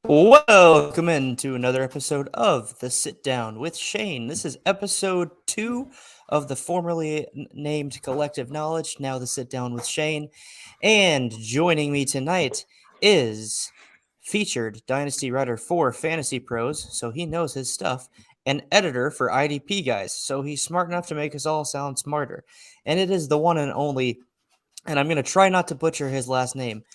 Welcome into another episode of The Sit Down with Shane. This is episode 2 of the formerly named Collective Knowledge, now The Sit Down with Shane. And joining me tonight is featured Dynasty writer for Fantasy Pros, so he knows his stuff, and editor for IDP Guys, so he's smart enough to make us all sound smarter. And it is the one and only, and I'm going to try not to butcher his last name,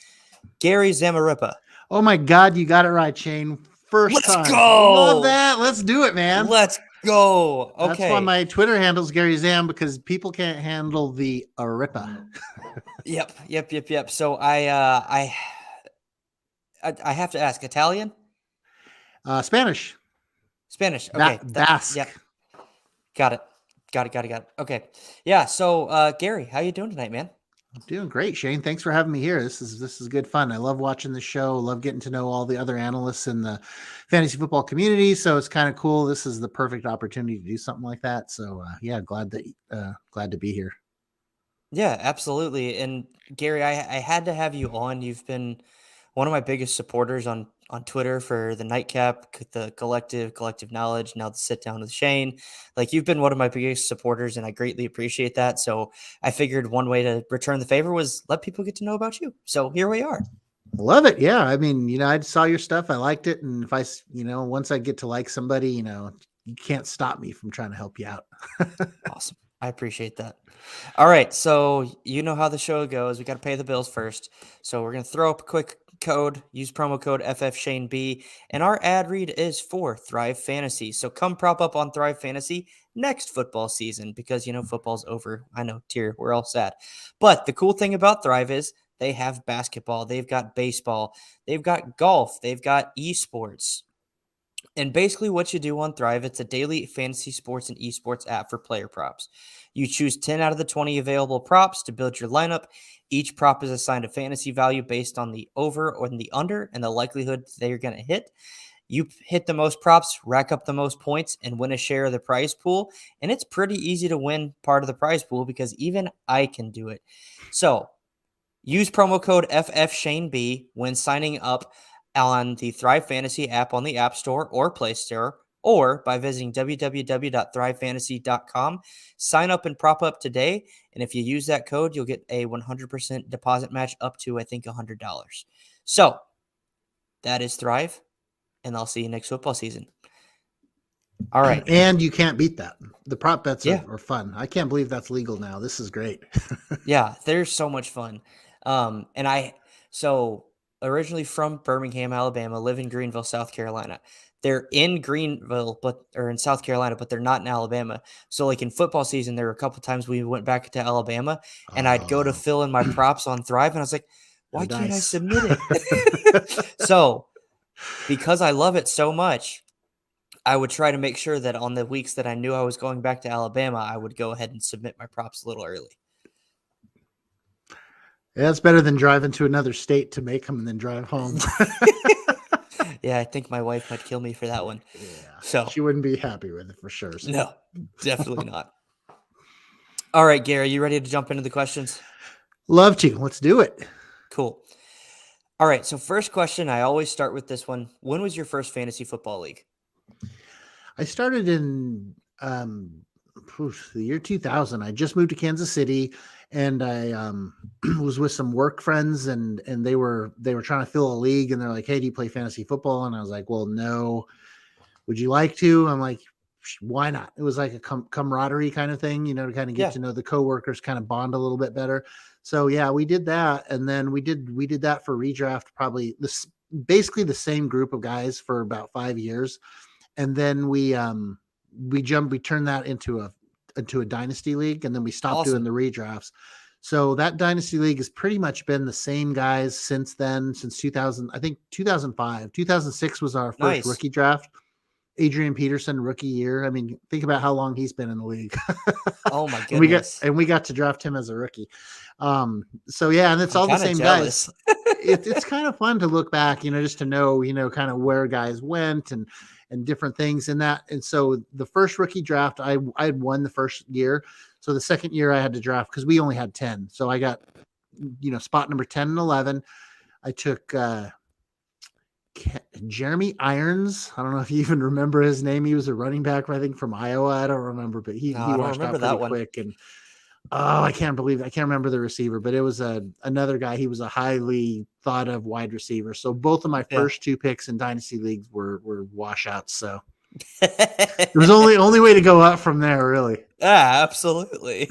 Gary Zamarripa. Oh my God, you got it right, Shane. First Let's time. go! Love that. Let's do it, man. Let's go. Okay. That's why my Twitter handle's Gary Zam, because people can't handle the Aripa. Yep. So I have to ask, Italian? Spanish. Okay. Basque. Yep. Got it. Okay. Yeah. So Gary, how you doing tonight, man? I'm doing great, Shane. Thanks for having me here. This is good fun. I love watching the show. Love getting to know all the other analysts in the fantasy football community. So it's kind of cool. This is the perfect opportunity to do something like that. So yeah, glad to be here. Yeah, absolutely. And Gary, I had to have you on. You've been one of my biggest supporters on Twitter for the Nightcap, the collective knowledge, now the Sit Down with Shane. Like, you've been one of my biggest supporters, and I greatly appreciate that. So I figured one way to return the favor was let people get to know about you. So here we are. Love it. Yeah. I mean, I saw your stuff. I liked it. And if I, once I get to like somebody, you can't stop me from trying to help you out. Awesome. I appreciate that. All right. So you know how the show goes. We got to pay the bills first. So we're going to throw up a quick code, use promo code FFShaneB, and our ad read is for Thrive Fantasy. So come prop up on Thrive Fantasy next football season because, football's over. I know, tear, we're all sad. But the cool thing about Thrive is they have basketball, they've got baseball, they've got golf, they've got esports. And basically what you do on Thrive, it's a daily fantasy sports and esports app for player props. You choose 10 out of the 20 available props to build your lineup. Each prop is assigned a fantasy value based on the over or the under and the likelihood they're going to hit. You hit the most props, rack up the most points, and win a share of the prize pool. And it's pretty easy to win part of the prize pool because even I can do it. So use promo code FFShaneB when signing up on the Thrive Fantasy app on the App Store or Play Store, or by visiting www.thrivefantasy.com. Sign up and prop up today, and if you use that code, you'll get a 100% deposit match up to, I think, $100. So, that is Thrive, and I'll see you next football season. All right. And you can't beat that. The prop bets are fun. I can't believe that's legal now. This is great. Yeah, they're so much fun. Originally from Birmingham, Alabama, live in Greenville, South Carolina. They're in Greenville, or in South Carolina, but they're not in Alabama. So, like in football season, there were a couple times we went back to Alabama, and I'd go to fill in my props on Thrive, and I was like, why can't I submit it? So, because I love it so much, I would try to make sure that on the weeks that I knew I was going back to Alabama, I would go ahead and submit my props a little early. Yeah, it's better than driving to another state to make them and then drive home. Yeah, I think my wife might kill me for that one. Yeah, so she wouldn't be happy with it for sure. So. No, definitely not. All right, Gary, you ready to jump into the questions? Love to. Let's do it. Cool. All right, so first question, I always start with this one. When was your first fantasy football league? I started in the year 2000. I just moved to Kansas City, and I was with some work friends, and they were trying to fill a league, and they're like, "Hey, do you play fantasy football?" And I was like, "Well, no. Would you like to?" I'm like, "Why not?" It was like a camaraderie kind of thing, to kind of get to know the coworkers, kind of bond a little bit better. So yeah, we did that, and then we did that for redraft, probably basically the same group of guys for about 5 years. And then we turned that into a dynasty league, and then we stopped doing the redrafts. So that dynasty league has pretty much been the same guys since then, since 2000. I think 2005, 2006 was our first rookie draft. Adrian Peterson, rookie year. I mean, think about how long he's been in the league. Oh my goodness! we got to draft him as a rookie. So yeah, and it's all the same guys. It's kind of fun to look back, just to know, kind of where guys went and different things in that. And so the first rookie draft, I had won the first year. So the second year I had to draft because we only had 10. So I got, spot number 10 and 11. I took Jeremy Irons. I don't know if you even remember his name. He was a running back, I think, from Iowa. I don't remember, but No, he I don't washed remember out pretty that one. quick. And oh, I can't remember the receiver, but it was another guy. He was a highly thought of wide receiver. So both of my Yeah. first 2 picks in dynasty leagues were washouts. So there was only way to go up from there, really. Absolutely.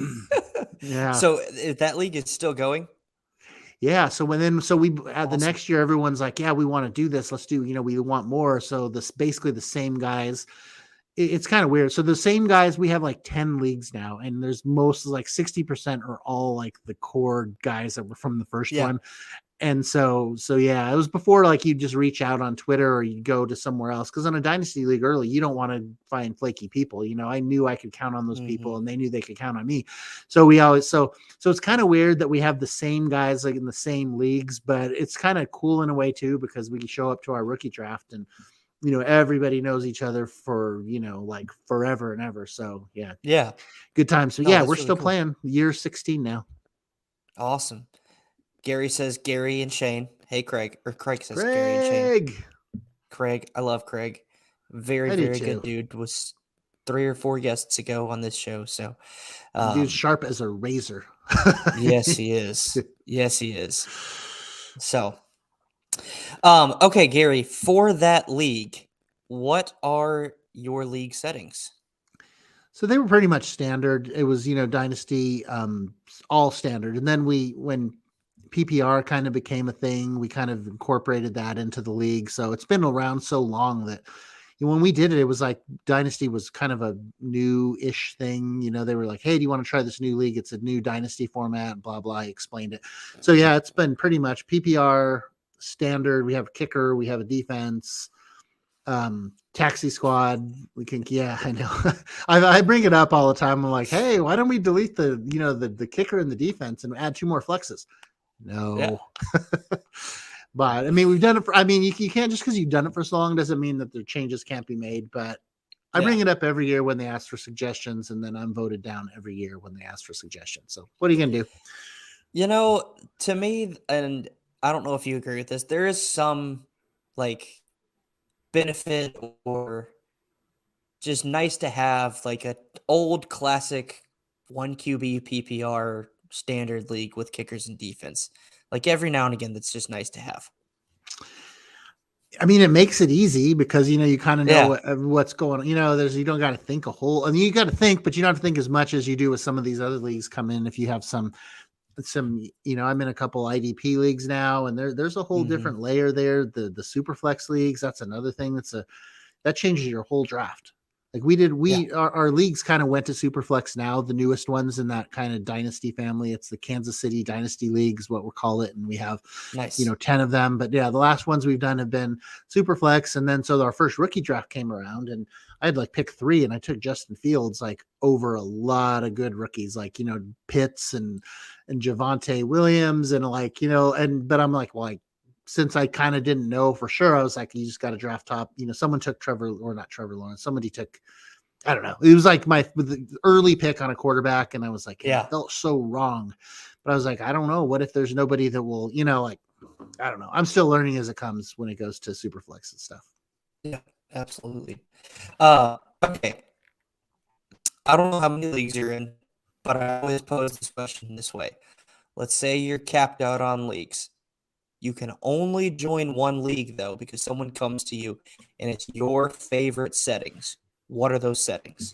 Yeah. So that league is still going? Yeah. So the next year, everyone's like, yeah, we want to do this. Let's do, we want more. So this basically the same guys. It's kind of weird. So the same guys, we have like 10 leagues now, and there's most like 60% are all like the core guys that were from the first Yeah. one. And so yeah, it was before like you just reach out on Twitter or you go to somewhere else. Cause on a dynasty league early, you don't want to find flaky people. I knew I could count on those people and they knew they could count on me. So we always, so it's kind of weird that we have the same guys like in the same leagues, but it's kind of cool in a way too, because we can show up to our rookie draft and, everybody knows each other for, like forever and ever. So yeah. Yeah. Good time. So No, yeah, that's we're really still cool. playing year 16 now. Awesome. Gary says Gary and Shane. Hey, Craig. Or Craig says Gary and Shane. Craig. I love Craig. Very, I do very good too. dude. Was 3 or 4 guests ago on this show. So, Dude's sharp as a razor. yes, he is. Yes, he is. So, okay, Gary, for that league, what are your league settings? So they were pretty much standard. It was, dynasty, all standard. And then when PPR kind of became a thing, we kind of incorporated that into the league. So it's been around so long that when we did it, it was like dynasty was kind of a new-ish thing. They were like, hey, do you want to try this new league? It's a new dynasty format, blah, blah. I explained it. So yeah, it's been pretty much PPR standard. We have a kicker, we have a defense, taxi squad. Yeah, I know. I bring it up all the time. I'm like, hey, why don't we delete the kicker and the defense and add 2 more flexes? No. Yeah. But I mean, we've done it for, you can't, just because you've done it for so long doesn't mean that the changes can't be made. But I bring it up every year when they ask for suggestions, and then I'm voted down every year when they ask for suggestions. So what are you going to do? To me, and I don't know if you agree with this, there is some like benefit or just nice to have like a old classic 1 QB PPR standard league with kickers and defense. Like every now and again, that's just nice to have. It makes it easy because, you kind of know what's going on. You don't got to think a whole, you got to think, but you don't have to think as much as you do with some of these other leagues come in. If you have some, I'm in a couple IDP leagues now, and there's a whole different layer there. The super flex leagues, that's another thing that changes your whole draft. Like our leagues kind of went to Superflex now, the newest ones in that kind of dynasty family. It's the Kansas City Dynasty League is what we'll call it. And we have, 10 of them. But yeah, the last ones we've done have been Superflex. And then so our first rookie draft came around, and I had like pick 3, and I took Justin Fields like over a lot of good rookies, like, Pitts and Javonte Williams and but I'm like, well, since I kind of didn't know for sure, I was like, you just got to draft top. Someone took not Trevor Lawrence. Somebody took, I don't know. It was like my early pick on a quarterback. And I was like, I felt so wrong. But I was like, I don't know. What if there's nobody that will, I don't know. I'm still learning as it comes when it goes to Superflex and stuff. Yeah, absolutely. Okay. I don't know how many leagues you're in, but I always pose this question this way. Let's say you're capped out on leagues. You can only join one league, though, because someone comes to you and it's your favorite settings. What are those settings?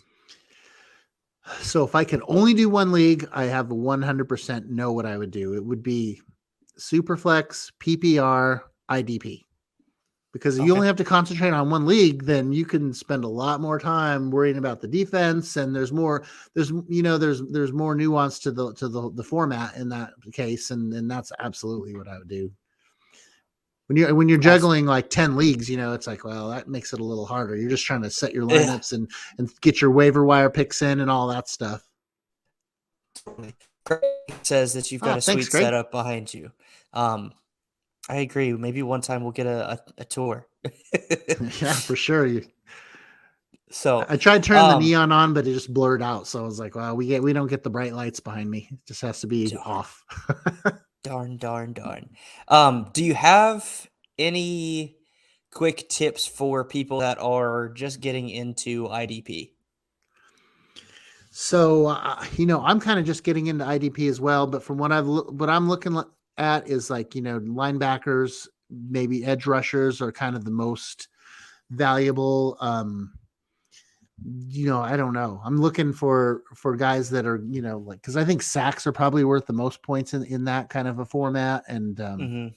So if I could only do one league, I have 100% know what I would do. It would be Superflex, PPR, IDP. Because if you only have to concentrate on one league, then you can spend a lot more time worrying about the defense, and there's more nuance to the format in that case, and that's absolutely what I would do. When you're juggling like 10 leagues, it's like, well, that makes it a little harder. You're just trying to set your lineups and get your waiver wire picks in and all that stuff. Craig says that you've got a sweet setup behind you. I agree. Maybe one time we'll get a tour. Yeah, for sure. So I tried turning the neon on, but it just blurred out. So I was like, well, we don't get the bright lights behind me. It just has to be off. Darn. Do you have any quick tips for people that are just getting into IDP? So, I'm kind of just getting into IDP as well, but from what I'm looking at is like, linebackers, maybe edge rushers are kind of the most valuable. I don't know. I'm looking for guys that are, like, because I think sacks are probably worth the most points in that kind of a format. And Mm-hmm.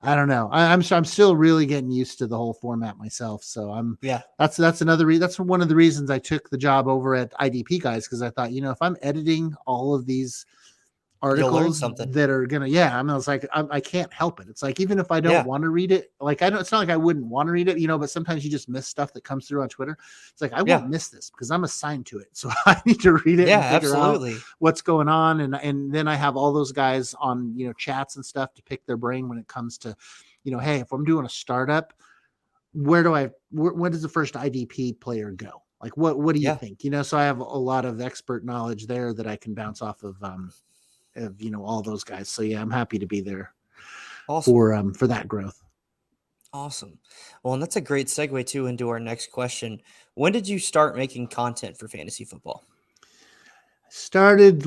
I don't know. I'm still really getting used to the whole format myself. So Yeah. that's that's one of the reasons I took the job over at IDP Guys, because I thought, if I'm editing all of these You'll learn articles something. that are gonna, yeah, I mean, it's like I can't help it. It's like, even if I don't Yeah. want to read it, like, I don't, it's not like I wouldn't want to read it, but sometimes you just miss stuff that comes through on Twitter. It's like, I Yeah. won't miss this because I'm assigned to it, so I need to read it Yeah, and figure out absolutely. what's going on. And then I have all those guys on, chats and stuff to pick their brain when it comes to, hey, if I'm doing a startup, where does the first IDP player go? Like, what do you Yeah. think? So I have a lot of expert knowledge there that I can bounce off of all those guys. So yeah, I'm happy to be there Awesome. for that growth. Awesome. Well, and that's a great segue too into our next question. When did you start making content for fantasy football? Started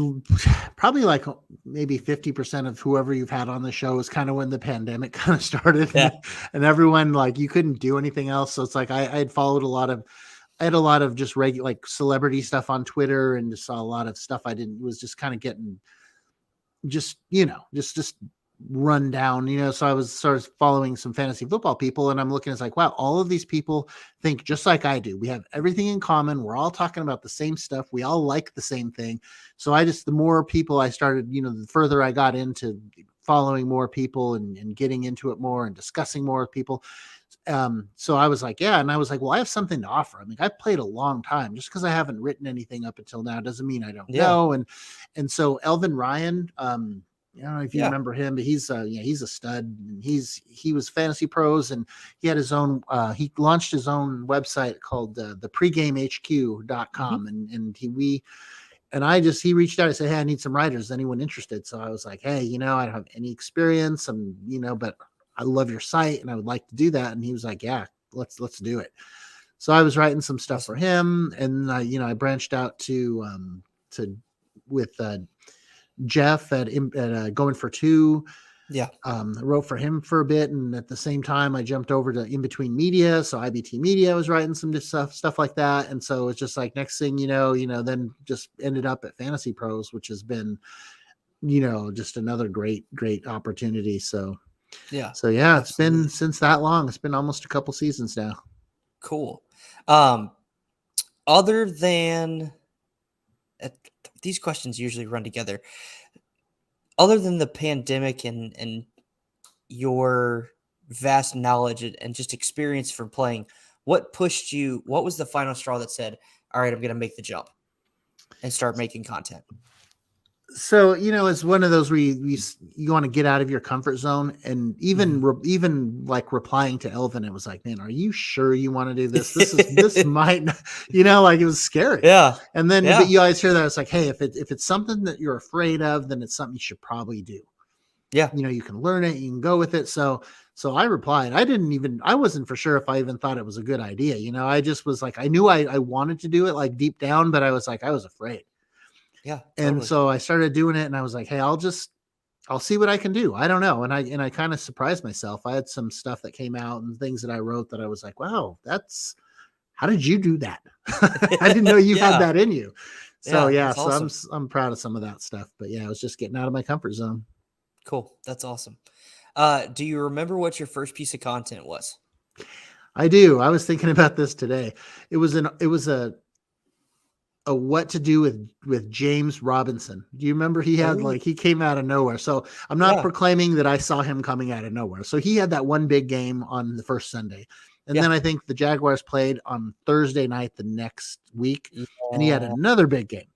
probably like maybe 50% of whoever you've had on the show is kind of when the pandemic kind of started. Yeah. And everyone, like, you couldn't do anything else. So it's like I had followed I had a lot of just regular, like, celebrity stuff on Twitter, and just saw a lot of stuff was just kind of getting just, just run down, so I was sort of following some fantasy football people, and I'm looking, it's like, wow, all of these people think just like I do. We have everything in common. We're all talking about the same stuff. We all like the same thing. So the more people I started, the further I got into following more people and getting into it more and discussing more with people. So I was like, yeah. And I was like, well, I have something to offer. I mean, I've played a long time. Just because I haven't written anything up until now doesn't mean I don't Yeah. know. And so Elvin Ryan, I don't know if you Yeah. remember him, but he's a stud. And he was Fantasy Pros, and he had his own, he launched his own website called the pregamehq.com. Mm-hmm. He reached out. I said, hey, I need some writers. Anyone interested? So I was like, hey, I don't have any experience. But I love your site and I would like to do that. And he was like, yeah, let's do it. So I was writing some stuff for him, and I branched out with Jeff at Going for Two. Yeah. I wrote for him for a bit, and at the same time, I jumped over to In Between Media. So IBT Media was writing some stuff like that, and so it's just like, next thing then just ended up at Fantasy Pros, which has been, just another great opportunity. So Yeah. yeah, it's Absolutely. been since that long. It's been almost a couple seasons now. Cool. Other than these questions usually run together. Other than the pandemic and your vast knowledge and just experience from playing, what pushed you? What was the final straw that said, all right, I'm going to make the jump and start making content? So, it's one of those where you want to get out of your comfort zone, and even like replying to Elvin, it was like, man, are you sure you want to do this? This might, like, it was scary. Yeah. And then, Yeah. but you always hear that. It's like, hey, if it's something that you're afraid of, then it's something you should probably do. Yeah. You can learn it, you can go with it. So I replied. I wasn't for sure if I even thought it was a good idea. I just was like, I knew I wanted to do it, like, deep down, but I was afraid. Yeah. And Totally. so I started doing it, and I was like, hey, I'll see what I can do. I don't know. And I kind of surprised myself. I had some stuff that came out and things that I wrote that I was like, wow, how did you do that? I didn't know you had that in you. So that's so awesome. I'm proud of some of that stuff, but yeah, I was just getting out of my comfort zone. Cool. That's awesome. Do you remember what your first piece of content was? I do. I was thinking about this today. It was a what to do with James Robinson. Do you remember he came out of nowhere? So I'm not proclaiming that I saw him coming out of nowhere. So he had that one big game on the first Sunday. And then I think the Jaguars played on Thursday night the next week, and he had another big game.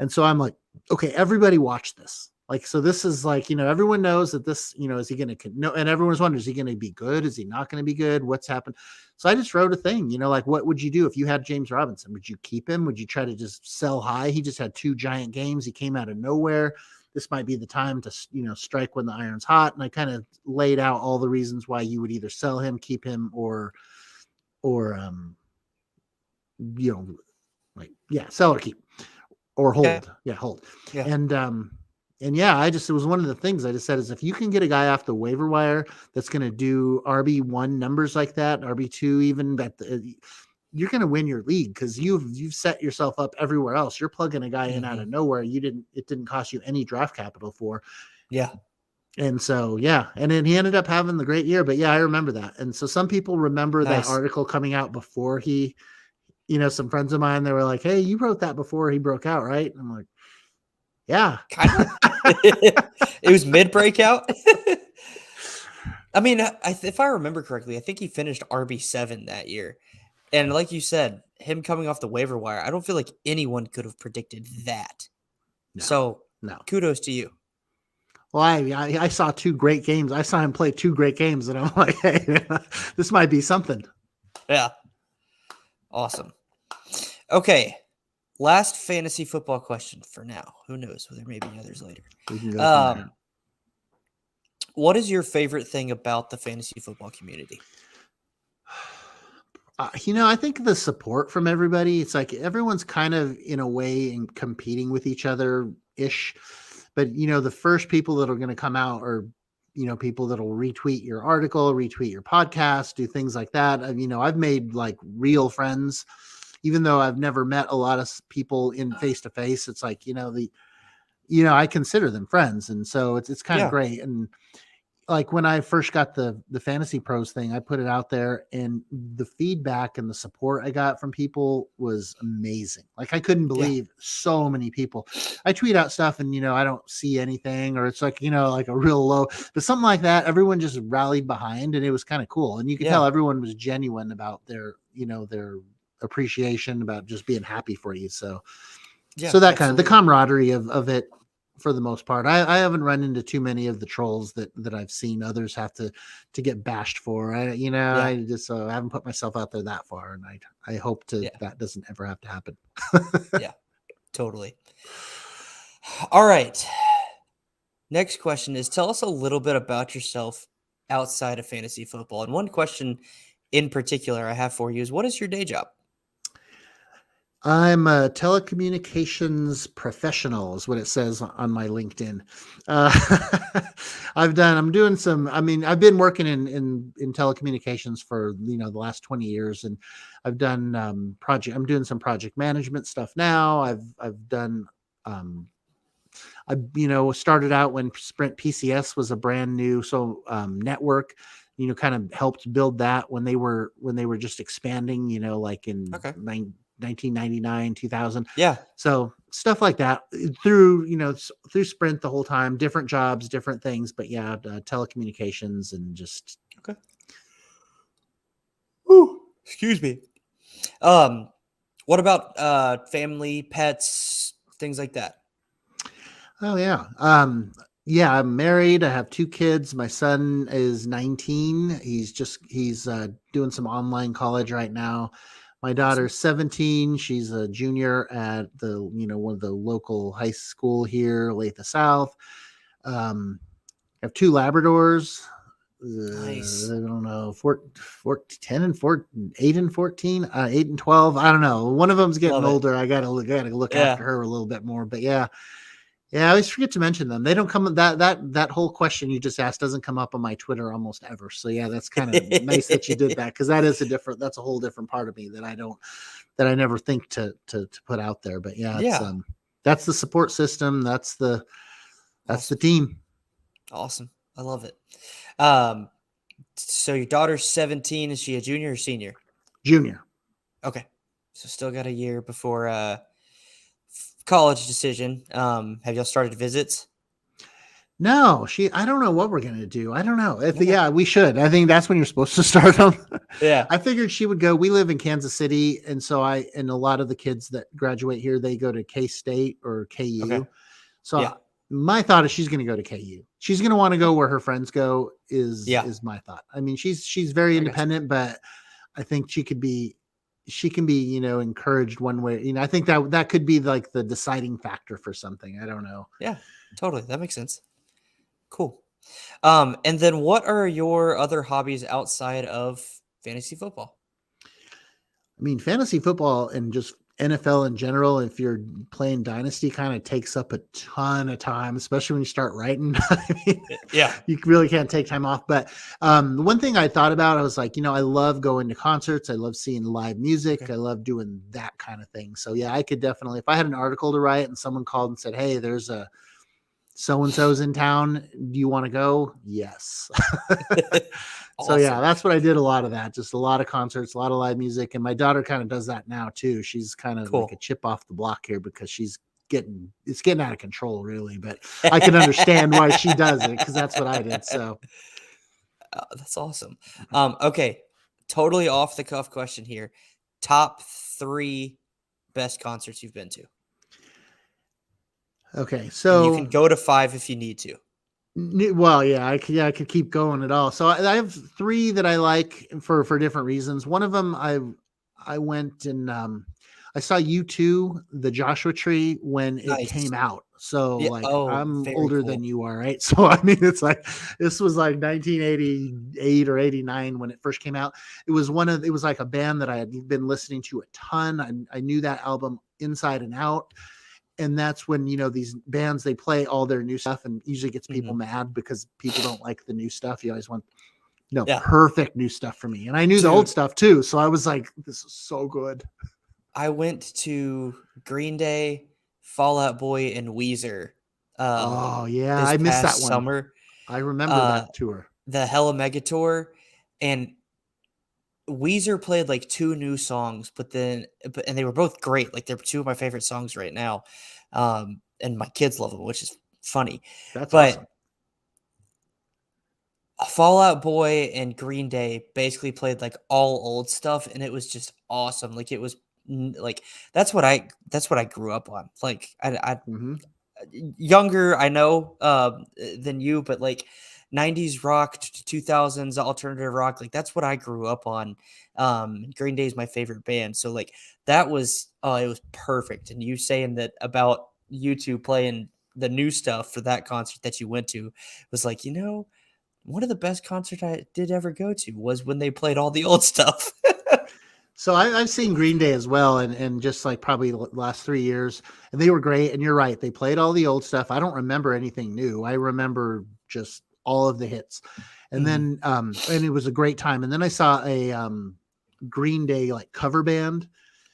And so I'm like, okay, everybody watch this. Like, so this is like, everyone knows that this, is he going to no? And everyone's wondering, is he going to be good? Is he not going to be good? What's happened? So I just wrote a thing, like, what would you do if you had James Robinson? Would you keep him? Would you try to just sell high? He just had 2 giant games. He came out of nowhere. this might be the time to, strike when the iron's hot. And I kind of laid out all the reasons why you would either sell him, keep him, or sell or keep, or hold. Yeah, hold. Yeah. And yeah, it was one of the things I just said is if you can get a guy off the waiver wire that's going to do RB1 numbers like that, RB2 even, that you're going to win your league because you've set yourself up everywhere else. You're plugging a guy in out of nowhere. It didn't cost you any draft capital for. Yeah. And so, yeah. And then he ended up having the great year, but yeah, I remember that. And so some people remember that article coming out before he, some friends of mine, they were like, hey, you wrote that before he broke out, right? And I'm like, yeah. Kind of. It was mid breakout. I mean, if I remember correctly, I think he finished RB7 that year. And like you said, him coming off the waiver wire, I don't feel like anyone could have predicted that. No. Kudos to you. Well, I saw 2 great games. I saw him play 2 great games, and I'm like, hey, this might be something. Yeah. Awesome. Okay. Last fantasy football question for now. Who knows? There may be others later. What is your favorite thing about the fantasy football community? I think the support from everybody, it's like everyone's kind of in a way competing with each other ish. But, the first people that are going to come out are, people that'll retweet your article, retweet your podcast, do things like that. I've made like real friends, even though I've never met a lot of people in face to face. It's like, I consider them friends. And so it's kind of great. And like when I first got the Fantasy Pros thing, I put it out there and the feedback and the support I got from people was amazing. Like I couldn't believe so many people. I tweet out stuff and, I don't see anything, or it's like, like a real low, but something like that, everyone just rallied behind, and it was kind of cool. And you could tell everyone was genuine about their appreciation, about just being happy for you. So that kind of the camaraderie of it. For the most part, I haven't run into too many of the trolls that I've seen others have to get bashed for. I just I haven't put myself out there that far, and I hope that doesn't ever have to happen. Yeah, totally. All right. Next question is, tell us a little bit about yourself outside of fantasy football. And one question in particular I have for you is, what is your day job? I'm a telecommunications professional is what it says on my LinkedIn. I've been working in telecommunications for, the last 20 years, and I've done I'm doing some project management stuff now. I've done, I started out when Sprint PCS was a brand new, network, kind of helped build that when they were just expanding, like in 1999, 2000. Yeah. So stuff like that through Sprint the whole time, different jobs, different things, but telecommunications and just. Okay. Ooh, excuse me. What about family, pets, things like that? Oh yeah. I'm married. I have 2 kids. My son is 19. He's doing some online college right now. My daughter's 17. She's a junior at the, one of the local high school here, Olathe South. I have 2 Labradors. Nice. I don't know, 10 and 4, 8 and 14, 8 and 12. I don't know. One of them's getting older. I gotta look after her a little bit more. But yeah, I always forget to mention them. They don't come that whole question you just asked doesn't come up on my Twitter almost ever. So yeah, that's kind of nice that you did that, because that's a whole different part of me that I never think to put out there. But that's the support system. That's the team. Awesome. I love it. So your daughter's 17. Is she a junior or senior? Junior. Okay. So still got a year before college decision. Have y'all started visits? No, I don't know what we're going to do. I don't know. We should. I think that's when you're supposed to start them. Yeah. I figured she would go. We live in Kansas City. And so and a lot of the kids that graduate here, they go to K-State or KU. Okay. So my thought is she's going to go to KU. She's going to want to go where her friends go is my thought. I mean, she's very independent, but I think she could be she can be, encouraged one way. I think that could be like the deciding factor for something. I don't know. Yeah, totally. That makes sense. Cool. And then what are your other hobbies outside of fantasy football? I mean, fantasy football and just NFL in general, if you're playing dynasty, kind of takes up a ton of time, especially when you start writing. I mean, Yeah. you really can't take time off. But the one thing I thought about, I was like, I love going to concerts. I love seeing live music. Okay. I love doing that kind of thing. So yeah, I could definitely, if I had an article to write and someone called and said, hey, there's a so-and-so's in town, do you want to go? Yes. So yeah, Awesome. that's what I did. A lot of that, just a lot of concerts, a lot of live music. And my daughter kind of does that now too. She's kind of like a Cool. chip off the block here because it's getting out of control really, but I can understand why she does it because that's what I did. So That's awesome. Okay. Totally off the cuff question here. Top 3 best concerts you've been to. okay, And you can so go to 5 if you need to. well, yeah, I could keep going at all. So I have 3 that I like for different reasons. One of them I went and I saw U2, the Joshua Tree, when it Nice. came out. So Yeah. like Oh, I'm very older than cool. you are, right? So I mean, it's like this was like 1988 or 89 when it first came out. It was like a band that I had been listening to a ton. I knew that album inside and out. And that's when these bands, they play all their new stuff and usually gets people Mhm. mad because people don't like the new stuff. You always want Yeah. perfect new stuff for me, and I knew the old Dude, stuff too, so I was like, this is so good. I went to Green Day, Fall Out Boy, and Weezer, um, Oh yeah, this I missed that past one. summer, I remember uh, that tour. the Hella Mega Tour, and Weezer played, like, 2 new songs, and they were both great, like, they're 2 of my favorite songs right now, and my kids love them, which is funny, That's awesome. but Fall Out Boy and Green Day basically played, like, all old stuff, and it was just awesome, like, it was like, that's what I grew up on, like, I Hmm. younger, I know, than you, but, like, 90s rock, 2000s alternative rock, like, that's what I grew up on. Green Day is my favorite band, so, like, that was oh, it was perfect, and you saying that about you 2 playing the new stuff for that concert that you went to was like, one of the best concerts I did ever go to was when they played all the old stuff. So I've seen Green Day as well, and just like probably the last 3 years, and they were great. And you're right, they played all the old stuff. I don't remember anything new. I remember just all of the hits, and Mhm. then and it was a great time. And then I saw a Green Day like cover band.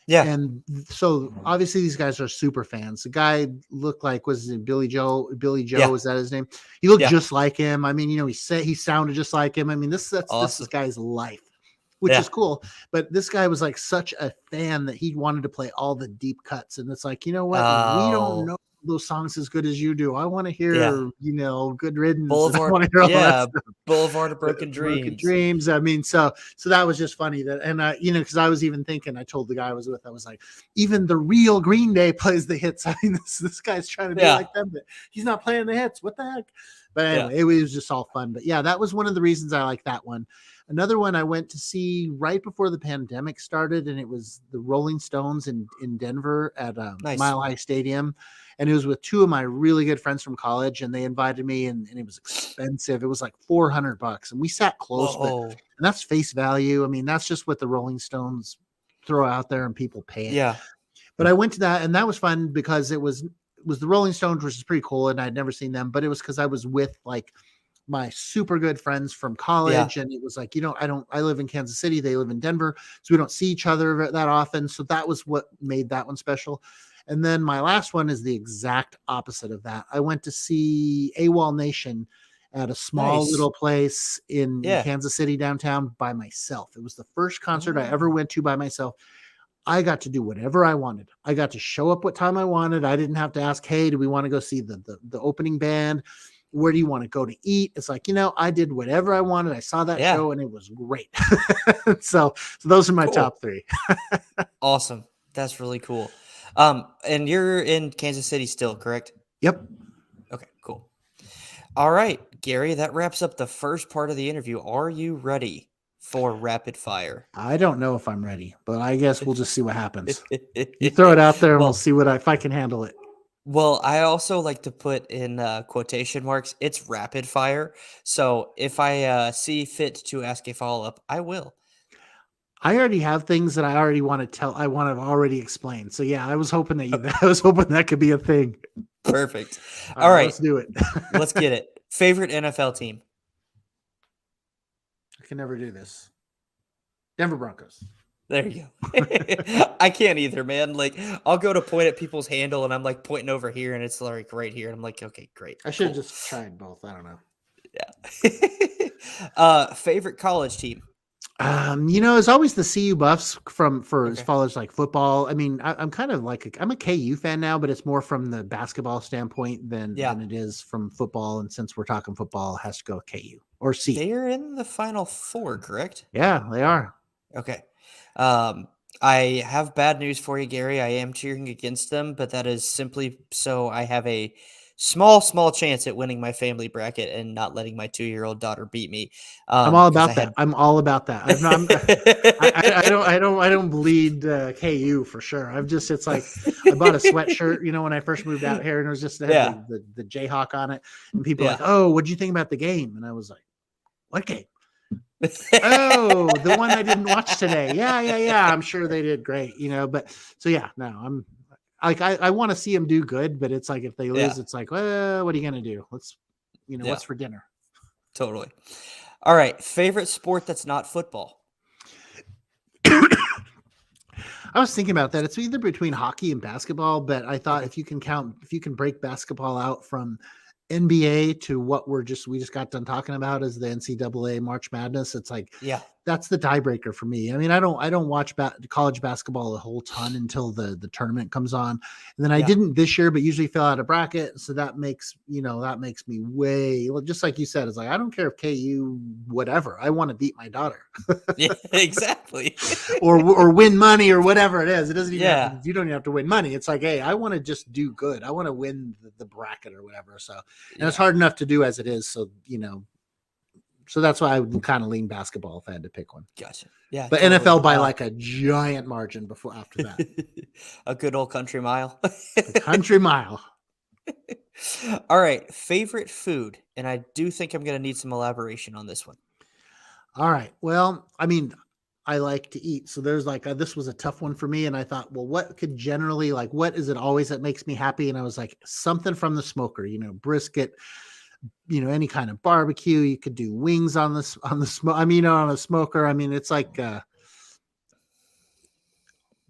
Yeah. And so obviously these guys are super fans. The guy looked like, was it Billy Joe? Billy Joe, Yeah. is that his name? He looked Yeah. just like him. I mean, he sounded just like him. I mean, this Awesome. guy's life, which is Yeah. cool. But this guy was like such a fan that he wanted to play all the deep cuts. And it's like, you know what? We don't Oh, know those songs as good as you do. I want to yeah. hear, Good Riddance, and I Boulevard want to hear all that yeah, stuff. Boulevard of Broken Broken Dreams. Dreams. I mean, so that was just funny that, and because I was even thinking, I told the guy I was with, I was like, even the real Green Day plays the hits. I mean, this guy's trying to be Yeah, like them, but he's not playing the hits. What the heck? But yeah. anyway, it was just all fun. But yeah, that was one of the reasons I like that one. Another one I went to see right before the pandemic started, and it was the Rolling Stones in Denver at Nice. Mile High Stadium. And it was with 2 of my really good friends from college, and they invited me, and it was expensive. It was like $400, and we sat close, but Whoa. and that's face value. I mean, that's just what the Rolling Stones throw out there, and people pay it. Yeah. But I went to that, and that was fun because it was the Rolling Stones, which is pretty cool, and I'd never seen them, but it was because I was with like my super good friends from Yeah. college, and it was like, I live in Kansas City, they live in Denver, so we don't see each other that often. So that was what made that one special. And then my last one is the exact opposite of that. I went to see AWOL Nation at a small Nice. little place in Yeah. Kansas City downtown by myself. It was the first concert I ever Oh. went to by myself. I got to do whatever I wanted. I got to show up what time I wanted. I didn't have to ask, hey, do we want to go see the opening band? Where do you want to go to eat? It's like, I did whatever I wanted. I saw that Yeah. show and it was great. So those are my Cool. top 3. Awesome. That's really cool. And you're in Kansas City still, correct? Yep. Okay, cool. All right, Gary, that wraps up the first part of the interview. Are you ready? for rapid fire. I don't know if I'm ready, but I guess we'll just see what happens. You throw it out there and we'll see if I can handle it. Well, I also like to put in quotation marks. It's rapid fire. So if I see fit to ask a follow up, I will. I already have things that I already want to tell. I want to already explain. So yeah, I was hoping that could be a thing. Perfect. All right. Let's do it. Let's get it. Favorite NFL team? I can never do this. Denver Broncos. There you go. I can't either, man. Like, I'll go to point at people's handle and I'm like pointing over here and it's like right here. And I'm like, okay, great. I should have just tried both. I don't know. Yeah. Favorite college team? It's always the CU Buffs Okay. as far as like football. I mean, I'm kind of like I'm a KU fan now, but it's more from the basketball standpoint than it is from football. And since we're talking football, it has to go KU or C. They're in the Final Four, correct? Yeah, they are. Okay. I have bad news for you, Gary. I am cheering against them, but that is simply so I have a small chance at winning my family bracket and not letting my 2-year-old daughter beat me. I'm all about that. I'm all about that. I don't bleed KU for sure. It's like I bought a sweatshirt, when I first moved out here, and it was just the Jayhawk on it, and people were like, "Oh, what'd you think about the game?" And I was like, "What game?" Oh, the one I didn't watch today. Yeah. I'm sure they did great, But so yeah, no, I'm like I want to see them do good, but it's like if they lose, it's like, well, what are you gonna do? Let's, what's for dinner? Totally. All right, favorite sport that's not football. I was thinking about that. It's either between hockey and basketball, but I thought if you can break basketball out from NBA to what we just got done talking about as the NCAA March Madness, it's like, that's the tiebreaker for me. I mean, I don't watch college basketball a whole ton until the tournament comes on, and then I didn't this year, but usually fill out a bracket, so that makes me way, just like you said, it's like I don't care if KU whatever, I want to beat my daughter. Yeah, exactly. or win money or whatever it is. It doesn't even you don't even have to win money. It's like, hey, I want to just do good. I want to win the bracket or whatever. So, and it's hard enough to do as it is. So, so that's why I would kind of lean basketball if I had to pick one. Gotcha. Yeah. But totally. NFL by like a giant margin after that. A good old country mile. Country mile. All right. Favorite food. And I do think I'm going to need some elaboration on this one. All right. Well, I mean, I like to eat. So there's like, this was a tough one for me. And I thought, well, what could generally, like, what is it always that makes me happy? And I was like, something from the smoker, brisket, any kind of barbecue. You could do wings on the smoke. I mean, on a smoker. I mean, it's like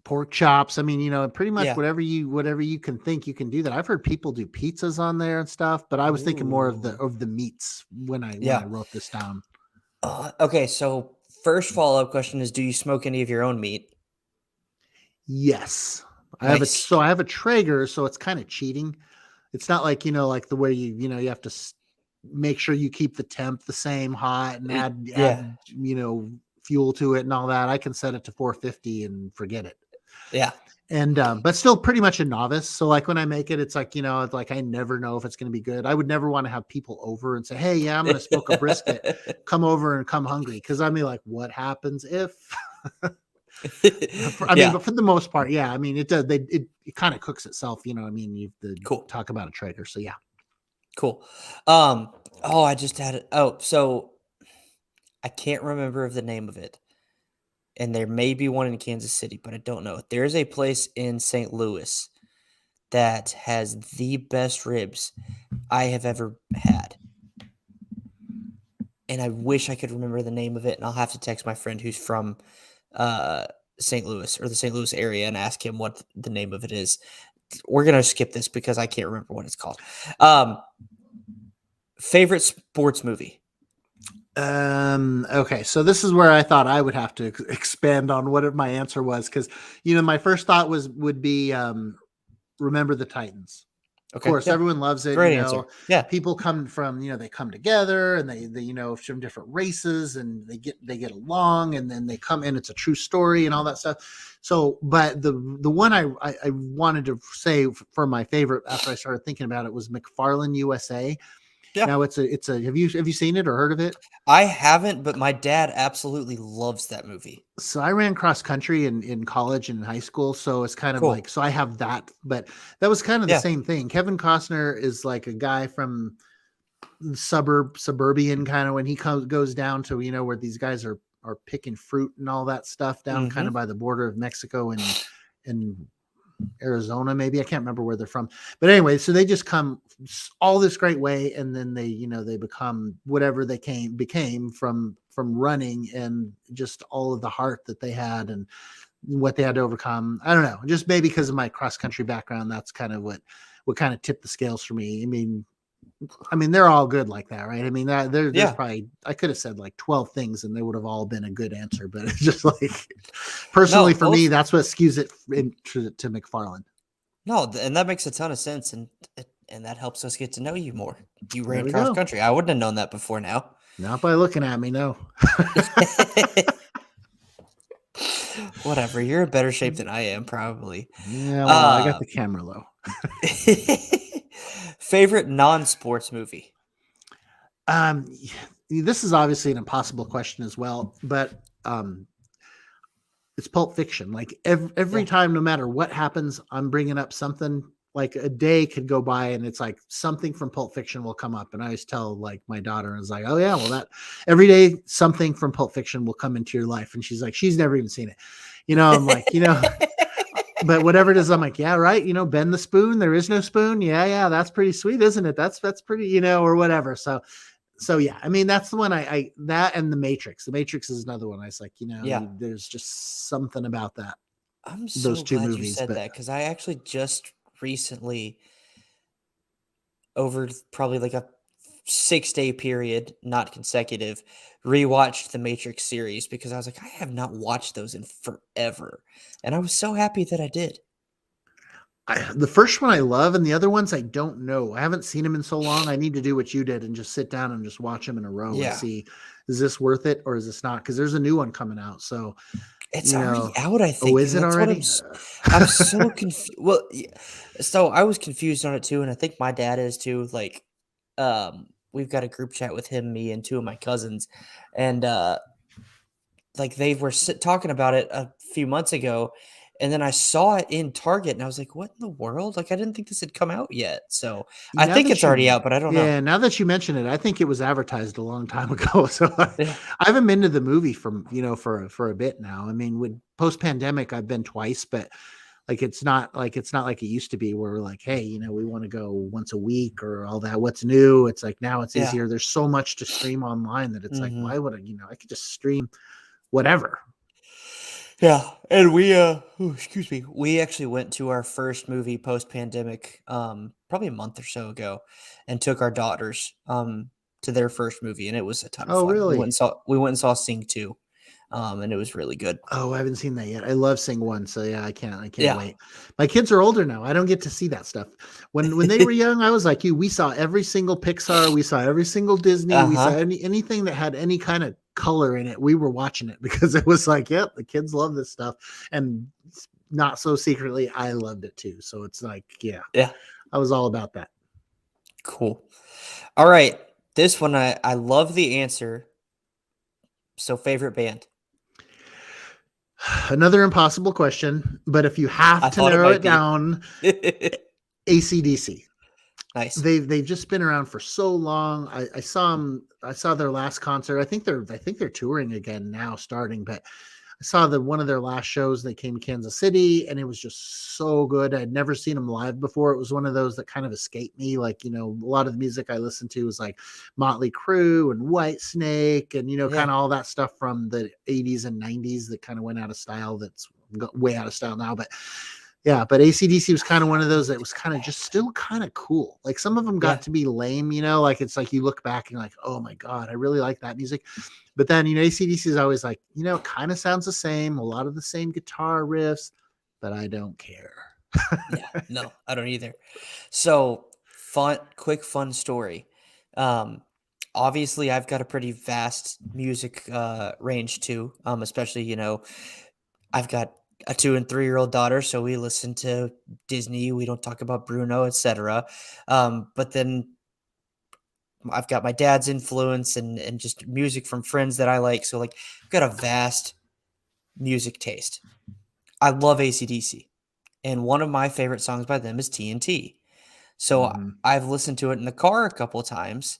pork chops. I mean, pretty much whatever you can think, you can do that. I've heard people do pizzas on there and stuff, but I was thinking more of the meats when I wrote this down. Okay, so first follow-up question is: do you smoke any of your own meat? Yes, nice. I have a Traeger, so it's kind of cheating. It's not like like the way you have to make sure you keep the temp the same hot and add fuel to it and all that. I can set it to 450 and forget it. Yeah. And but still pretty much a novice. So like when I make it, it's like it's like I never know if it's going to be good. I would never want to have people over and say, "Hey, yeah, I'm going to smoke a brisket. Come over and come hungry." Because I mean, like, what happens if? I mean, but for the most part, yeah. I mean, it does. It kind of cooks itself. I mean, you have to talk about a Traeger. So yeah. Cool. I just had it. Oh, so I can't remember of the name of it. And there may be one in Kansas City, but I don't know. There's a place in St. Louis that has the best ribs I have ever had. And I wish I could remember the name of it. And I'll have to text my friend who's from St. Louis or the St. Louis area and ask him what the name of it is. We're going to skip this because I can't remember what it's called. Favorite sports movie? Okay, so this is where I thought I would have to expand on what my answer was, because my first thought would be Remember the Titans. Of course, everyone loves it. Great answer. Yeah, people come from they come together and they from different races and they get along, and then they come in. It's a true story and all that stuff. So, but the one I wanted to say for my favorite after I started thinking about it was McFarlane USA. Yeah. Now it's a have you seen it or heard of it? I haven't, but my dad absolutely loves that movie. So I ran cross country in college and in high school, so it's kind of like Cool. so I have that, but that was kind of the Yeah. same thing. Kevin Costner is like a guy from suburban kind of when he goes down to where these guys are picking fruit and all that stuff down kind Mm-hmm. of by the border of Mexico and Arizona, maybe I can't remember where they're from, but anyway, so they just come all this great way, and then they become whatever they became from running and just all of the heart that they had and what they had to overcome. I don't know, just maybe because of my cross country background, that's kind of what kind of tipped the scales for me. I mean, they're all good like that, right? I mean, there's Yeah. probably I could have said like 12 things and they would have all been a good answer, but it's just like personally No, for me, both. that's what skews it to McFarland. No, and that makes a ton of sense, and that helps us get to know you more. You There ran we cross go. country. I wouldn't have known that before now. Not by looking at me, no. Whatever. You're in better shape than I am, probably. Yeah, well, I got Uh, the camera low. favorite non-sports movie? Um, this is obviously an impossible question as well, but it's Pulp Fiction. Like every Yeah. time, no matter what happens, I'm bringing up something. Like a day could go by and it's like something from Pulp Fiction will come up, and I always tell like my daughter, I was like, "Oh yeah, well that every day something from Pulp Fiction will come into your life," and she's like, "She's never even seen it." I'm like, but whatever it is, I'm like, yeah, right. Bend the spoon. There is no spoon. Yeah, yeah, that's pretty sweet, isn't it? That's pretty, or whatever. So yeah, I mean that's the one I that and the Matrix. The Matrix is another one. I was like, Yeah. there's just something about that I'm those so two glad you movies. said But that because I actually just recently, over probably like a 6-day period, not consecutive, rewatched the Matrix series because I was like, I have not watched those in forever. And I was so happy that I did. the first one I love, and the other ones I don't know. I haven't seen them in so long. I need to do what you did and just sit down and just watch them in a row and Yeah. see, is this worth it or is this not? Because there's a new one coming out. So It's you already know, out, I oh, think, is and it that's what already? I'm so confused. Well, so I was confused on it too, and I think my dad is too. Like, we've got a group chat with him, me, and two of my cousins, and like they were talking about it a few months ago, and then I saw it in Target, and I was like, "What in the world?" Like, I didn't think this had come out yet. So I Now think that it's already you out, but I don't know. Yeah, now that you mention it, I think it was advertised a long time ago. So Yeah, I haven't been to the movie for a bit now. I mean, with post pandemic, I've been twice, but like it's not like it used to be where we're like, hey, we want to go once a week or all that. What's new? It's like now it's yeah. easier. There's so much to stream online that it's like, Hmm. why would I could just stream whatever. Yeah, and we excuse me, we actually went to our first movie post pandemic, probably a month or so ago, and took our daughters to their first movie, and it was a ton of Oh, fun. really? We went and saw Sing 2, and it was really good. Oh, I haven't seen that yet. I love Sing One, so yeah, I can't Yeah. wait. My kids are older now. I don't get to see that stuff. When they were young, I was like you. We saw every single Pixar, we saw every single Disney, we saw Uh-huh. anything that had any kind of color in it. We were watching it because it was like, yep, the kids love this stuff, and not so secretly, I loved it too. So it's like, yeah, Yeah. I was all about that. Cool. All right. This one I love the answer. So favorite band. Another impossible question, but if you have I to thought it narrow might it be. down, AC/DC. Nice. They've just been around for so long. I saw them. I saw their last concert. I think they're touring again now, starting. But I saw one of their last shows. They came to Kansas City, and it was just so good. I'd never seen them live before. It was one of those that kind of escaped me. Like a lot of the music I listened to was like Motley Crue and White Snake, and Yeah. kind of all that stuff from the '80s and '90s that kind of went out of style. That's way out of style now, but yeah, but AC/DC was kind of one of those that was kind of just still kind of cool. Like some of them got Yeah. to be lame, like it's like you look back and you're like, oh my God, I really like that music. But then, AC/DC is always like, it kind of sounds the same, a lot of the same guitar riffs, but I don't care. Yeah. No, I don't either. So quick fun story. Um, obviously I've got a pretty vast music range too. Especially, I've got a 2 and 3-year-old daughter, so we listen to Disney. We don't talk about Bruno, etc. But then I've got my dad's influence and just music from friends that I like. So like I've got a vast music taste. I love AC/DC, and one of my favorite songs by them is TNT. So Mhm. I've listened to it in the car a couple of times,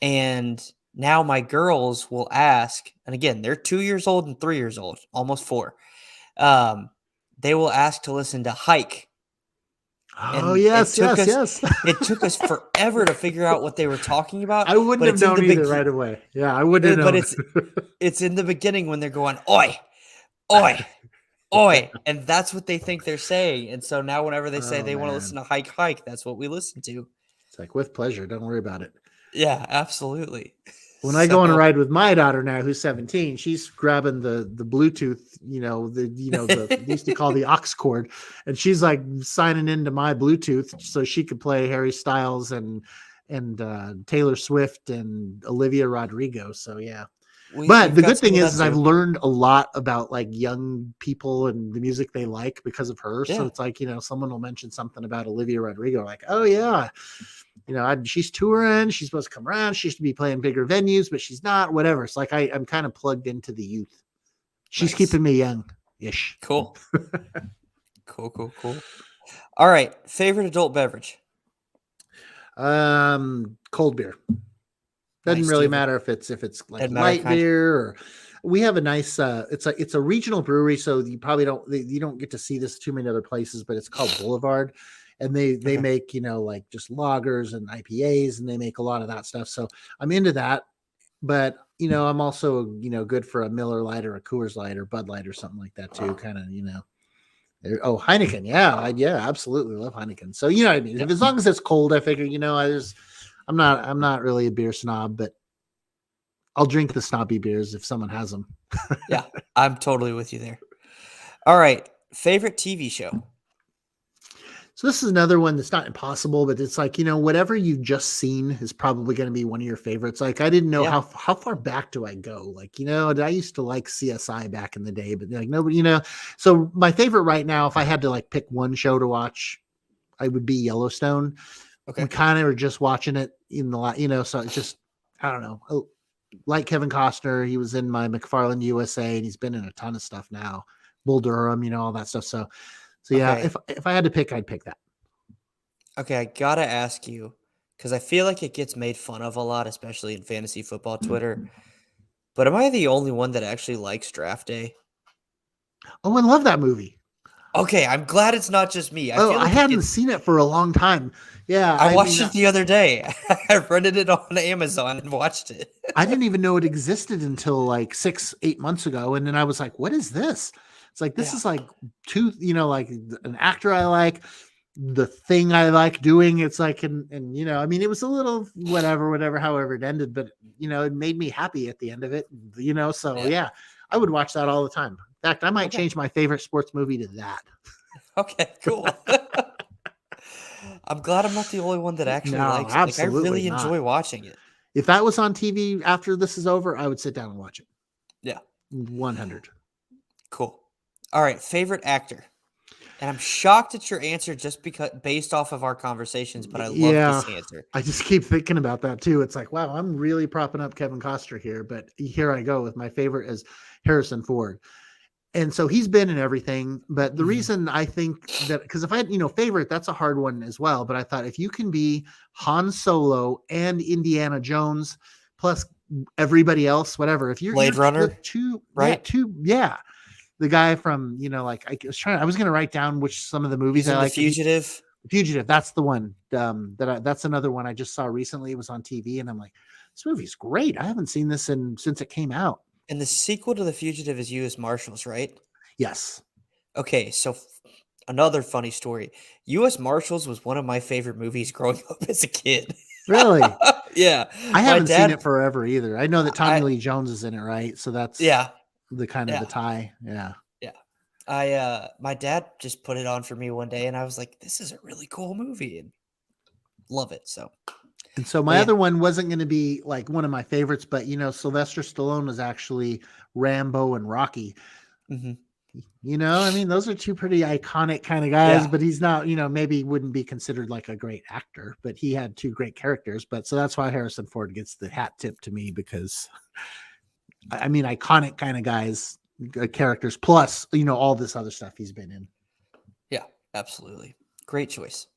and now my girls will ask, and again, they're 2 years old and 3 years old, almost 4. Um, they will ask to listen to Hike, Oh, and yes, yes, yes. it took us forever to figure out what they were talking about, I wouldn't but have it's in known the either big right away. Yeah, I wouldn't have but known. it's in the beginning when they're going, "Oi, oi, oi," and that's what they think they're saying, and so now whenever they say Oh, they wanna man. listen to Hike, Hike, that's what we listen to. It's like, with pleasure, don't worry about it. Yeah, absolutely. When I go on a So ride with my daughter now, who's 17, she's grabbing the Bluetooth, they used to call the aux cord, and she's like signing into my Bluetooth so she could play Harry Styles and Taylor Swift and Olivia Rodrigo. So yeah. But we've the got good some thing of that is I've too. learned a lot about like young people and the music they like because of her. So Yeah, it's like, someone will mention something about Olivia Rodrigo, like, oh yeah, she's touring, she's supposed to come around, she should be playing bigger venues, but she's not, whatever. It's like I'm kind of plugged into the youth. She's nice. keeping me young-ish. Cool. Cool, cool, cool. All right, favorite adult beverage? Cold beer. Doesn't Nice. Do really you have a matter if it's like doesn't matter light kind? beer or we have a nice it's a regional brewery, so you don't get to see this too many other places, but it's called Boulevard, and they Okay. make like just lagers and IPAs, and they make a lot of that stuff. So I'm into that, but I'm also good for a Miller Lite or a Coors Light or Bud Light or something like that too, kind of. Oh, Heineken, yeah, absolutely love Heineken. So what I mean. Yep. If as long as it's cold, I figure I'm not really a beer snob, but I'll drink the snobby beers if someone has them. Yeah, I'm totally with you there. All right, favorite TV show? So this is another one that's not impossible, but it's like, whatever you've just seen is probably going to be one of your favorites. Like, I didn't know Yeah. how far back do I go? Like, I used to like CSI back in the day, but like nobody, so my favorite right now, if I had to like pick one show to watch, I would be Yellowstone. We Okay. kind of are just watching it in the so it's just, I don't know. Like Kevin Costner, he was in my McFarland USA, and he's been in a ton of stuff now. Bull Durham, all that stuff. So yeah, Okay. if I had to pick, I'd pick that. Okay, I gotta ask you because I feel like it gets made fun of a lot, especially in fantasy football Twitter. But am I the only one that actually likes Draft Day? Oh, I love that movie. Okay, I'm glad it's not just me. I Oh, feel I like it hadn't gets. seen it for a long time. Yeah, I I mean, watched it the other day. I rented it on Amazon and watched it. I didn't even know it existed until like 6, 8 months ago, and then I was like, "What is this?" It's like this Yeah, is like like an actor I like, the thing I like doing. It's like, and I mean, it was a little whatever, however it ended, but it made me happy at the end of it. So yeah. yeah, I would watch that all the time. In fact, I might Okay. change my favorite sports movie to that. Okay, cool. I'm glad I'm not the only one that actually No, likes it. Like, I absolutely really not. enjoy watching it. If that was on TV after this is over, I would sit down and watch it. Yeah, 100. cool. All right, favorite actor. And I'm shocked at your answer just because based off of our conversations, but I love Yeah, this answer. I just keep thinking about that too. It's like, wow, I'm really propping up Kevin Costner here, but here I go with my favorite is Harrison Ford. And so he's been in everything, but the Mhm. reason I think that because if I had, favorite, that's a hard one as well. But I thought if you can be Han Solo and Indiana Jones plus everybody else, whatever, if you're Blade the Runner, two, right? the guy from, like I was going to write down which some of the movies He's I in The like that he Fugitive. Fugitive, that's the one. That's another one I just saw recently. It was on TV, and I'm like, this movie's great. I haven't seen this since it came out. And the sequel to The Fugitive is U.S. Marshals, right? Yes, Okay, so another funny story. U.S. Marshals was one of my favorite movies growing up as a kid. really. Yeah, I my haven't seen it dad. forever either. I know that Tommy I Lee Jones is in it, right? So that's yeah, the kind of the yeah, tie. Yeah. yeah. My dad just put it on for me one day, and I was like, "This is a really cool movie," and love it. So, And so but my yeah, other one wasn't going to be like one of my favorites, but Sylvester Stallone was actually Rambo and Rocky. hmm I mean, those are two pretty iconic kind of guys, Yeah. but he's not, maybe wouldn't be considered like a great actor, but he had two great characters. But so that's why Harrison Ford gets the hat tip to me because I mean, iconic kind of guys, characters, plus, all this other stuff he's been in. Yeah, absolutely. Great choice.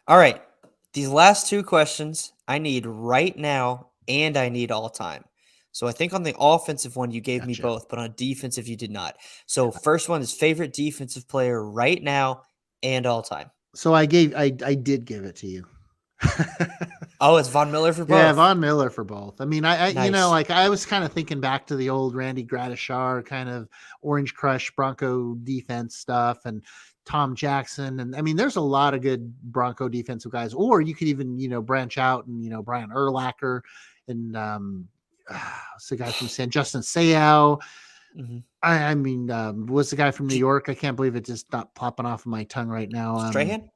All right. These last two questions I need right now and I need all time. So I think on the offensive one, you gave me Gotcha. both, but on defensive, you did not. So first one is favorite defensive player right now and all time. So I did give it to you. Oh, it's Von Miller for Yeah, both. Von Miller for both. I mean, Nice. like I was kind of thinking back to the old Randy Gradishar kind of Orange Crush Bronco defense stuff and Tom Jackson. And I mean, there's a lot of good Bronco defensive guys, or you could even, branch out and, Brian Urlacher and what's the guy from Justin Seau. Mm-hmm. I mean, what's the guy from New York? I can't believe it just stopped popping off of my tongue right now. Strahan?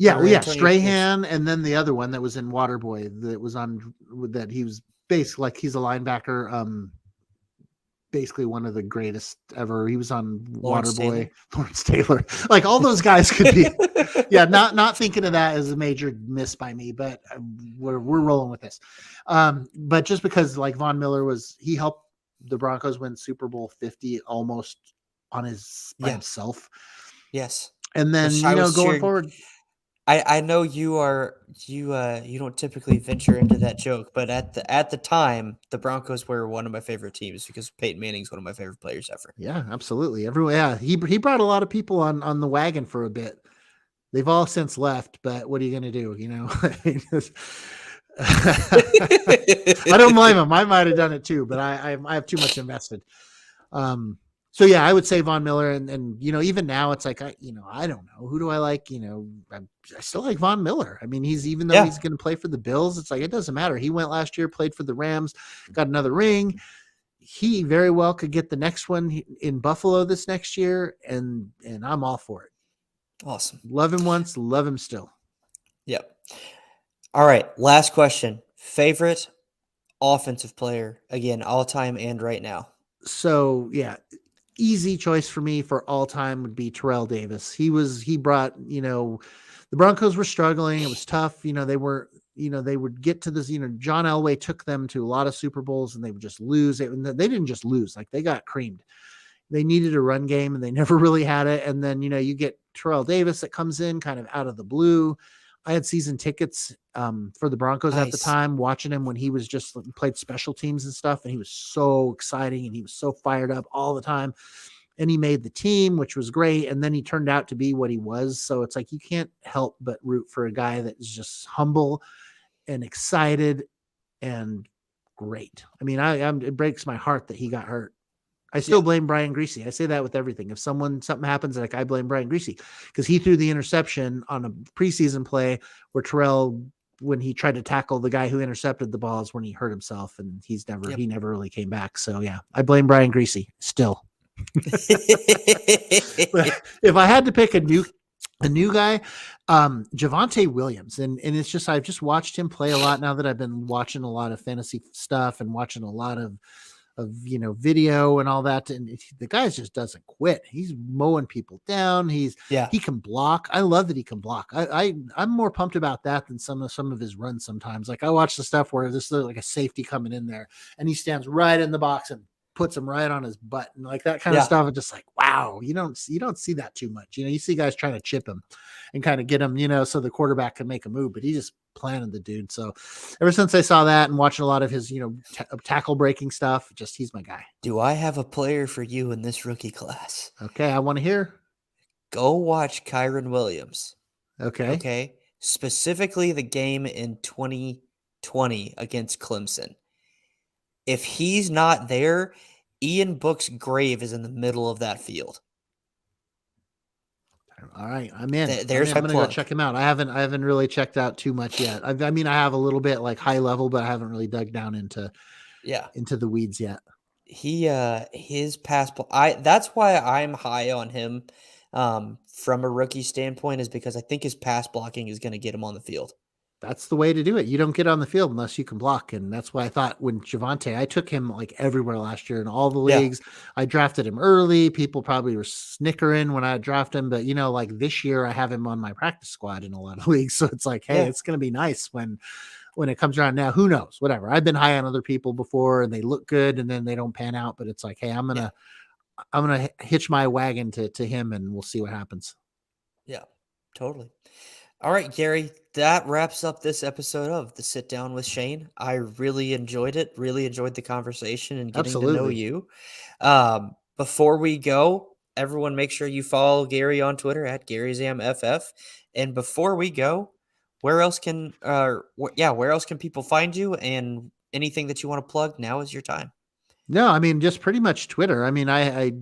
Yeah, Or well, yeah, Antonio Pierce? Strahan, and then the other one that was in Waterboy that was on that he was basically like he's a linebacker, basically one of the greatest ever. He was on Lawrence Waterboy, Taylor? Lawrence Taylor, like all those guys could be. Yeah, not thinking of that as a major miss by me, but we're rolling with this. But just because like Von Miller he helped the Broncos win Super Bowl 50 almost on by himself, Yes. and then Which I was going cheering. forward. I know you don't typically venture into that joke, but at the time, the Broncos were one of my favorite teams because Peyton Manning's one of my favorite players ever. Yeah, absolutely. Everyone, yeah, he brought a lot of people on the wagon for a bit. They've all since left, but what are you going to do? I don't blame him. I might have done it too, but I have too much invested. So yeah, I would say Von Miller, and even now it's like I don't know, who do I like. I still like Von Miller. I mean, even though he's going to play for the Bills, it's like it doesn't matter. He went last year, played for the Rams, got another ring. He very well could get the next one in Buffalo this next year, and I'm all for it. Awesome. Love him once, love him still. Yep. All right, last question. Favorite offensive player, again, all time and right now. So yeah, easy choice for me for all time would be Terrell Davis. He brought, the Broncos were struggling. It was tough. They would get to this, John Elway took them to a lot of Super Bowls and they would just lose it. And they didn't just lose, like they got creamed. They needed a run game and they never really had it. And then, you get Terrell Davis that comes in kind of out of the blue. I had season tickets for the Broncos at the time, watching him when he was just played special teams and stuff. And he was so exciting and he was so fired up all the time. And he made the team, which was great. And then he turned out to be what he was. So it's like, you can't help but root for a guy that is just humble and excited and great. I mean, it breaks my heart that he got hurt. I still blame Brian Greasy. I say that with everything. If something happens, like I blame Brian Greasy because he threw the interception on a preseason play where Terrell, when he tried to tackle the guy who intercepted the balls, when he hurt himself, and he never really came back. So yeah, I blame Brian Greasy still. If I had to pick a new guy, Javonte Williams, and it's just I've just watched him play a lot now that I've been watching a lot of fantasy stuff and watching a lot of video and all that, and the guy just doesn't quit. He's mowing people down. He can block. I love that he can block. I'm more pumped about that than some of his runs sometimes. Like I watch the stuff where this is like a safety coming in there and he stands right in the box and puts him right on his butt and like that kind of stuff. It's just like, wow, you don't see that too much. You see guys trying to chip him and kind of get him, so the quarterback can make a move, but he just planted the dude. So ever since I saw that and watching a lot of his, tackle breaking stuff, he's my guy. Do I have a player for you in this rookie class? Okay. I want to hear. Go watch Kyron Williams. Okay. Specifically the game in 2020 against Clemson. If he's not there, Ian Book's grave is in the middle of that field. All right, I'm in. There's I'm gonna go check him out. I haven't really checked out too much yet. I mean, I have a little bit like high level, but I haven't really dug down into the weeds yet. His pass. That's why I'm high on him from a rookie standpoint, is because I think his pass blocking is going to get him on the field. that's the way to do it. You don't get on the field unless you can block. And that's why I thought when Javonte, I took him like everywhere last year in all the Yeah. leagues. I drafted him early. People probably were snickering when I drafted him, but like this year I have him on my practice squad in a lot of leagues. So it's like, hey, Yeah. it's going to be nice when it comes around. Now, who knows? Whatever. I've been high on other people before and they look good and then they don't pan out, but it's like, hey, I'm gonna hitch my wagon to him and we'll see what happens. Yeah. Totally. All right, Gary, that wraps up this episode of the Sit Down with Shane. I really enjoyed it. Really enjoyed the conversation and getting to know Absolutely. you. Before we go, everyone make sure you follow Gary on Twitter at GaryZamFF. And before we go, where else can where else can people find you, and anything that you want to plug? Now is your time. No, I mean, just pretty much Twitter. I mean, I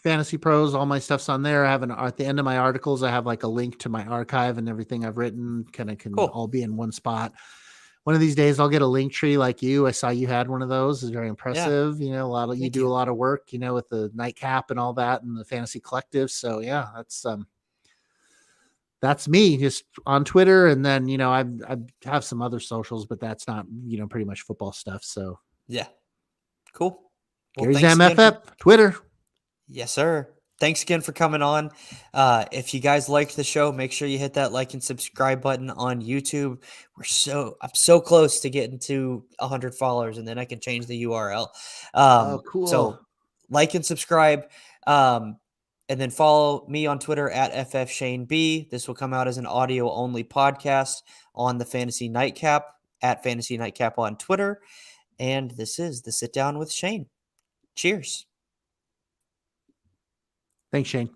Fantasy Pros, all my stuff's on there. I have at the end of my articles, I have like a link to my archive and everything I've written kind of can Cool. all be in one spot. One of these days I'll get a link tree like you. I saw you had one of those. It's very Yeah. impressive. You Thank do a you. lot of work, with the nightcap and all that and the fantasy collective. So yeah, that's me just on Twitter. And then, I have some other socials, but that's not, pretty much football stuff. So Yeah. Cool. Well, Gary thanks Zam again for FF, Twitter. Yes, sir. Thanks again for coming on. If you guys liked the show, make sure you hit that like and subscribe button on YouTube. I'm so close to getting to 100 followers, and then I can change the URL. Oh, cool. So like and subscribe, and then follow me on Twitter at FFShaneB. This will come out as an audio only podcast on the Fantasy Nightcap at Fantasy Nightcap on Twitter. And this is the Sit Down with Shane. Cheers. Thanks, Shane.